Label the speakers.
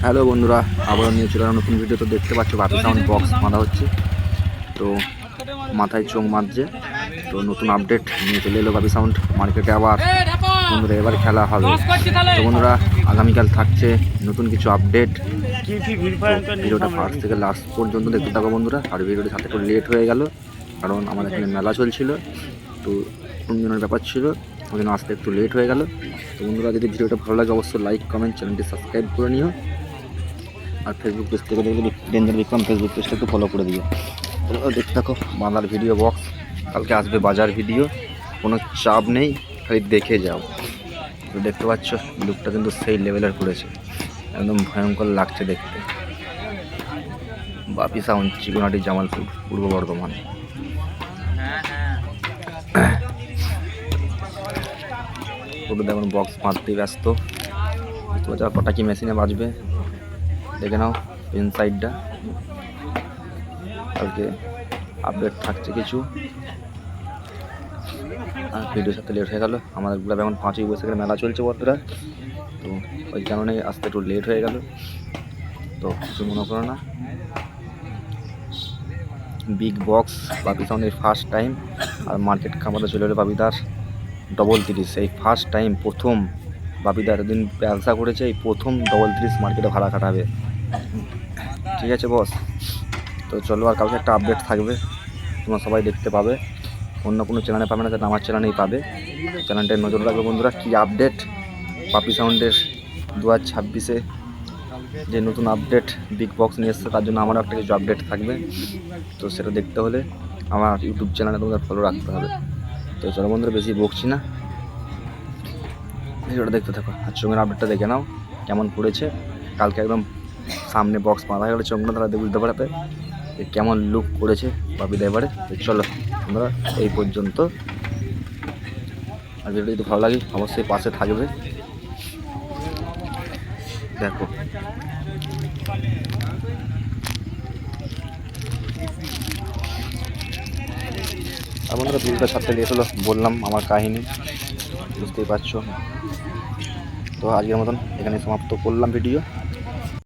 Speaker 1: Hello বন্ধুরা, আবার নিয়ে চলে এলাম নতুন ভিডিও। তো দেখতে পাচ্ছ বাপি সাউন্ড বক্স বাঁধা হচ্ছে, তো মাথায় চোখ মারছে। তো নতুন আপডেট নিয়ে চলে এলো বাপি সাউন্ড মার্কেটে। আবার বন্ধুরা এবার খেলা হবে। তো বন্ধুরা আগামীকাল থাকছে নতুন কিছু আপডেট। ভিডিওটা ফার্স্ট থেকে লাস্ট পর্যন্ত দেখতে থাকো বন্ধুরা। আর ভিডিওটি সাথে একটু লেট হয়ে গেল, কারণ আমাদের এখানে মেলা চলছিল, তো দিনের ব্যাপার ছিল, ওই জন্য আসতে একটু লেট হয়ে গেল। তো বন্ধুরা যদি ভিডিওটা ভালো লাগে অবশ্যই লাইক কমেন্ট চ্যানেলটি সাবস্ক্রাইব করে নিও। আর ফেসবুক পেজ থেকে দেখলে ডেঞ্জার বিক্রম ফেসবুক পেজটা একটু ফলো করে দিও। দেখতে থাকো বাংলার ভিডিও বক্স। কালকে আসবে বাজার ভিডিও, কোনো চাপ নেই, খালি দেখে যাও। তো দেখতে পাচ্ছ লুকটা কিন্তু সেই লেভেলের করেছে, একদম ভয়ঙ্কর লাগছে দেখতে। বাপি সাউন্ড, চিকনাটি, জামালপুর, পূর্ব বর্ধমান। পুরো দেখুন বক্স বাঁধতেই ব্যস্ত। কটা কি মেশিনে বাজবে দেখে নাও ইনসাইডটা। কালকে আপডেট থাকছে কিছু। আর ভিডিওর সাথে লেট হয়ে গেল। আমাদের গ্রামে এখন 5ই বৈশাখের মেলা চলছে বন্ধুরা, তো ওই কারণে আসতে একটু লেট হয়ে গেল। তো কিছু মনে করো না। বিগ বক্স বাপি সাউন্ডের ফার্স্ট টাইম। আর মার্কেট খামারে চলে এলো বাপিদার ডবল 30। এই ফার্স্ট টাইম, প্রথম বাপিদার এতদিন ব্যবসা করেছে, এই প্রথম ডবল 30 মার্কেটে ভাড়া কাটাবে। ঠিক আছে বস, তো চলো। আর কালকে একটা আপডেট থাকবে, তোমরা সবাই দেখতে পাবে। অন্য কোনো চ্যানেলে পাবে না, সেটা আমার চ্যানেলেই পাবে। চ্যানেলটায় নজর রাখবে বন্ধুরা। কী আপডেট বাপি সাউন্ডের 2026-এ যে নতুন আপডেট বিগ বক্স নিয়ে এসছে, তার জন্য আমারও একটা কিছু আপডেট থাকবে। তো সেটা দেখতে হলে আমার ইউটিউব চ্যানেলে তোমাদের ফলো রাখতে হবে। তো চলো বন্ধুরা, বেশি বকছি না, ভিডিওটা দেখতে থাকো। আর চোখের আপডেটটা দেখে নাও কেমন পড়েছে। কালকে একদম সামনে বক্স বাঁধা হয়ে গেলে চোখগুলো তারা বুঝতে পারবে কেমন লুক করেছে বাপিদা এবারে। চলো আমরা এই পর্যন্ত। আর ভিডিওটি যদি ভালো লাগে অবশ্যই পাশে থাকবে। দেখো আর বন্ধুরা ভিডিওটা ছাড়তে লেট হলো, বললাম আমার কাহিনী, বুঝতেই পারছো। তো আজকের মতন এখানে সমাপ্ত করলাম ভিডিও।